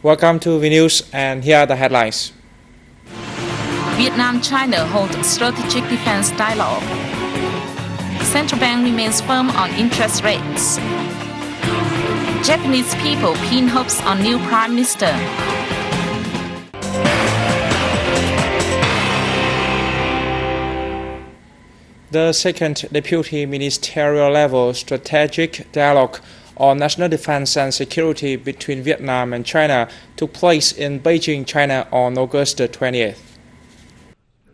Welcome to Vnews, and here are the headlines. Vietnam-China hold strategic defense dialogue. Central bank remains firm on interest rates. Japanese people pin hopes on new prime minister. The second deputy ministerial level strategic dialogue on national defense and security between Vietnam and China took place in Beijing, China on August 20th.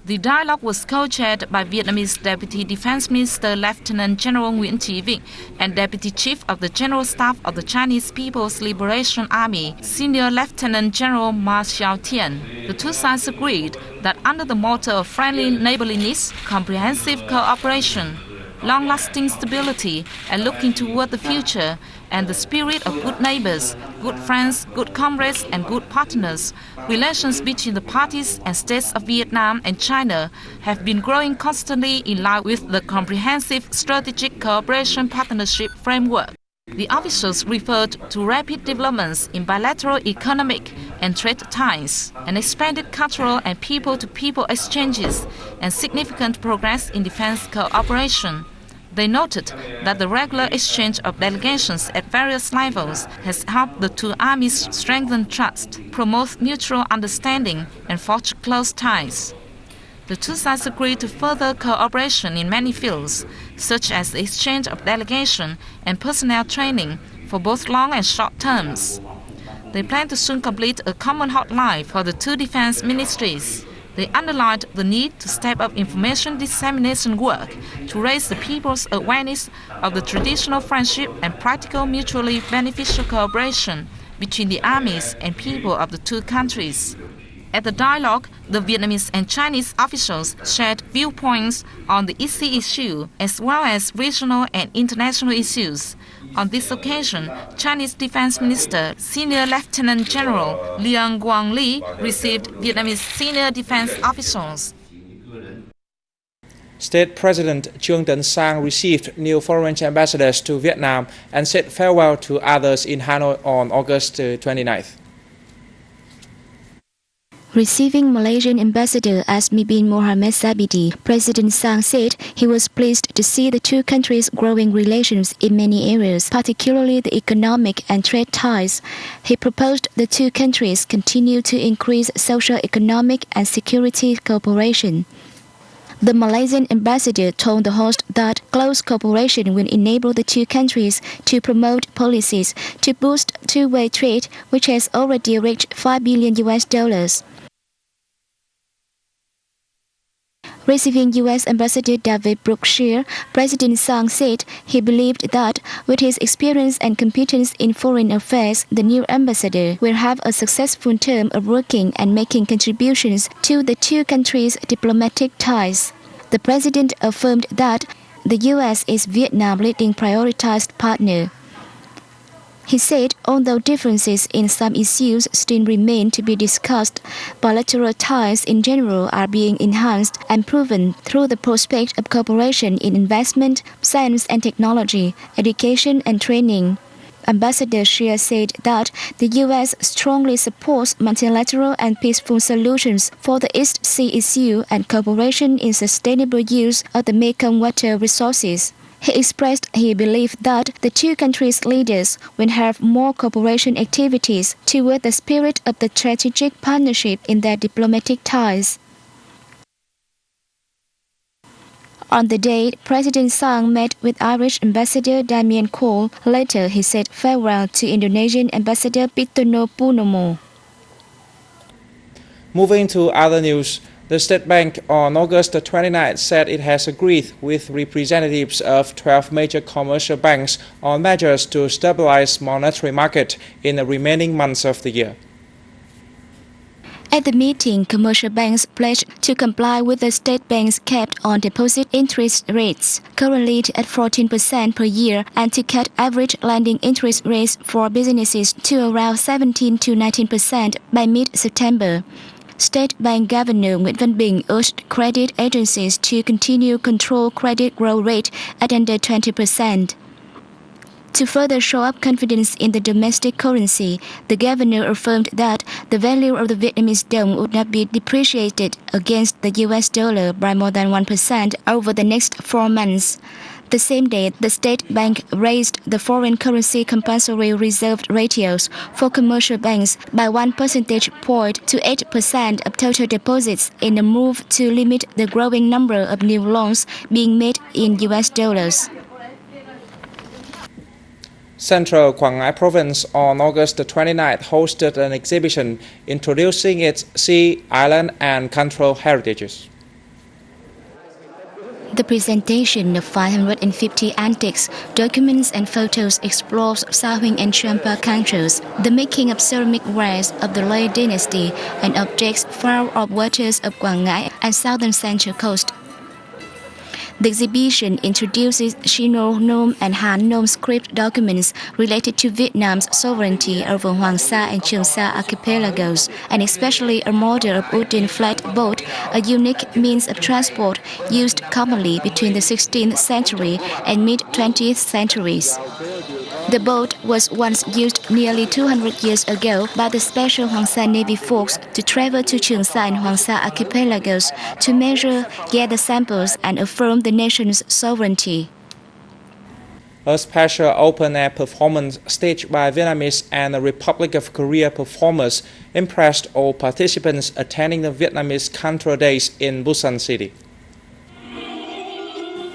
The dialogue was co-chaired by Vietnamese Deputy Defense Minister Lieutenant General Nguyễn Chí Vịnh and Deputy Chief of the General Staff of the Chinese People's Liberation Army, Senior Lieutenant General Ma Xiaotian. The two sides agreed that under the motto of friendly neighborliness, comprehensive cooperation, long-lasting stability, and looking toward the future, and the spirit of good neighbors, good friends, good comrades, and good partners, relations between the parties and states of Vietnam and China have been growing constantly in line with the comprehensive strategic cooperation partnership framework. The officials referred to rapid developments in bilateral economic and trade ties, and expanded cultural and people-to-people exchanges, and significant progress in defense cooperation. They noted that the regular exchange of delegations at various levels has helped the two armies strengthen trust, promote mutual understanding, and forge close ties. The two sides agreed to further cooperation in many fields, such as the exchange of delegation and personnel training for both long and short terms. They plan to soon complete a common hotline for the two defense ministries. They underlined the need to step up information dissemination work to raise the people's awareness of the traditional friendship and practical mutually beneficial cooperation between the armies and people of the two countries. At the dialogue, the Vietnamese and Chinese officials shared viewpoints on the EC issue as well as regional and international issues. On this occasion, Chinese Defense Minister Senior Lieutenant General Quang Liem received Vietnamese senior defense officials. State President Trương Tấn Sang received new foreign ambassadors to Vietnam and said farewell to others in Hanoi on August 29th. Receiving Malaysian Ambassador Azmi bin Mohammed Zabidi, President Sang said he was pleased to see the two countries' growing relations in many areas, particularly the economic and trade ties. He proposed the two countries continue to increase social, economic, and security cooperation. The Malaysian ambassador told the host that close cooperation will enable the two countries to promote policies to boost two-way trade, which has already reached $5 billion. Receiving U.S. Ambassador David Brookshire, President Sang said he believed that with his experience and competence in foreign affairs, the new ambassador will have a successful term of working and making contributions to the two countries' diplomatic ties. The president affirmed that the U.S. is Vietnam's leading prioritized partner. He said, although differences in some issues still remain to be discussed, bilateral ties in general are being enhanced and proven through the prospect of cooperation in investment, science and technology, education and training. Ambassador Shea said that the U.S. strongly supports multilateral and peaceful solutions for the East Sea issue and cooperation in sustainable use of the Mekong water resources. He expressed he believed that the two countries' leaders will have more cooperation activities toward the spirit of the strategic partnership in their diplomatic ties. On the day, President Sang met with Irish Ambassador Damien Cole. Later, he said farewell to Indonesian Ambassador Pitono Purnomo. Moving to other news, the State Bank on August 29th said it has agreed with representatives of 12 major commercial banks on measures to stabilize monetary market in the remaining months of the year. At the meeting, commercial banks pledged to comply with the State Bank's cap on deposit interest rates, currently at 14% per year, and to cut average lending interest rates for businesses to around 17 to 19% by mid-September. State Bank Governor Nguyễn Văn Bình urged credit agencies to continue control credit growth rate at under 20%. To further show up confidence in the domestic currency, the governor affirmed that the value of the Vietnamese đồng would not be depreciated against the US dollar by more than 1% over the next 4 months. The same day, the State Bank raised the foreign currency compulsory reserve ratios for commercial banks by 1 percentage point to 8% of total deposits in a move to limit the growing number of new loans being made in US dollars. Central Quang Ngai Province on August 29th hosted an exhibition introducing its sea, island and cultural heritages. The presentation of 550 antiques, documents and photos explores Sa Huỳnh and Champa cultures, the making of ceramic wares of the Lê dynasty and objects found off waters of Quang Ngai and southern Central Coast. The exhibition introduces Chino Nom and Han Nom script documents related to Vietnam's sovereignty over Hoàng Sa and Trường Sa archipelagos, and especially a model of wooden flat boat, a unique means of transport used commonly between the 16th century and mid-20th centuries. The boat was once used nearly 200 years ago by the Special Hoàng Sa Navy force to travel to Trường Sa and Hoàng Sa archipelagos to measure, gather samples and affirm the nation's sovereignty. A special open-air performance staged by Vietnamese and the Republic of Korea performers impressed all participants attending the Vietnamese Cultural Days in Busan City.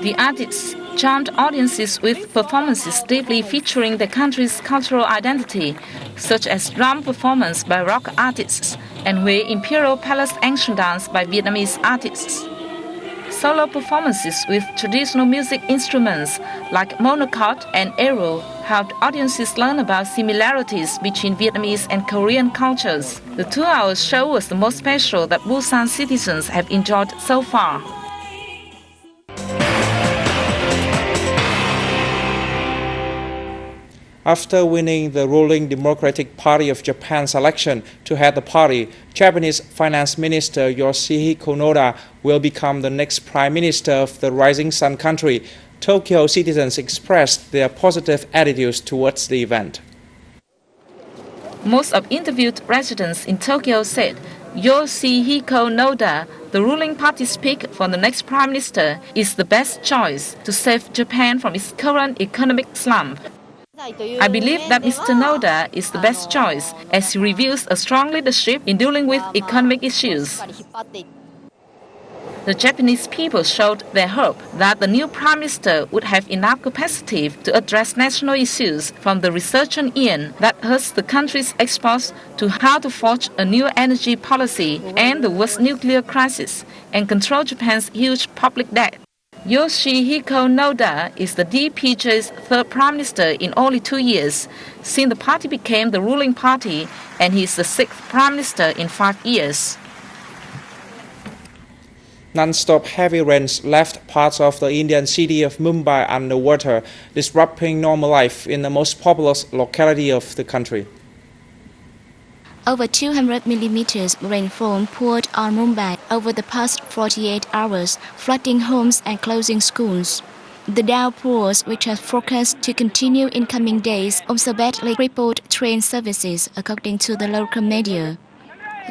The artists charmed audiences with performances deeply featuring the country's cultural identity, such as drum performance by rock artists and Hue Imperial Palace ancient dance by Vietnamese artists. Solo performances with traditional music instruments like monochord and ero helped audiences learn about similarities between Vietnamese and Korean cultures. The 2-hour show was the most special that Busan citizens have enjoyed so far. After winning the ruling Democratic Party of Japan's election to head the party, Japanese Finance Minister Yoshihiko Noda will become the next Prime Minister of the Rising Sun country. Tokyo citizens expressed their positive attitudes towards the event. Most of interviewed residents in Tokyo said Yoshihiko Noda, the ruling party's pick for the next Prime Minister, is the best choice to save Japan from its current economic slump. I believe that Mr. Noda is the best choice as he reveals a strong leadership in dealing with economic issues. The Japanese people showed their hope that the new Prime Minister would have enough capacity to address national issues from the resurgent yen that hurts the country's exports to how to forge a new energy policy and the worst nuclear crisis and control Japan's huge public debt. Yoshihiko Noda is the DPJ's third Prime Minister in only 2 years, since the party became the ruling party, and he is the 6th Prime Minister in 5 years. Non-stop heavy rains left parts of the Indian city of Mumbai underwater, disrupting normal life in the most populous locality of the country. Over 200 millimeters rainfall poured on Mumbai over the past 48 hours, flooding homes and closing schools. The downpours, which are forecast to continue in coming days, also badly crippled train services, according to the local media.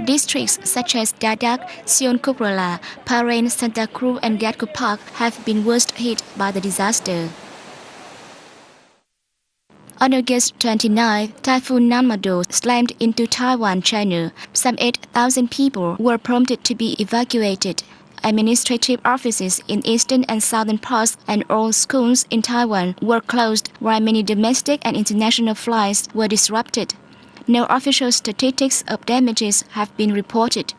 Districts such as Dadak, Sion Kuprala, Paren, Santa Cruz and Gatko Park have been worst hit by the disaster. On August 29, Typhoon Nanmadol slammed into Taiwan, China. Some 8,000 people were prompted to be evacuated. Administrative offices in eastern and southern parts and all schools in Taiwan were closed, while many domestic and international flights were disrupted. No official statistics of damages have been reported.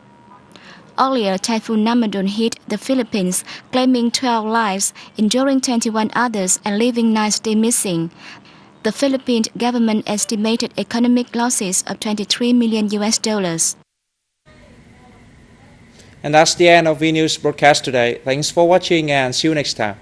Earlier, Typhoon Nanmadol hit the Philippines, claiming 12 lives, injuring 21 others and leaving 9 still missing. The Philippine government estimated economic losses of $23 million. And that's the end of Vnews broadcast today. Thanks for watching and see you next time.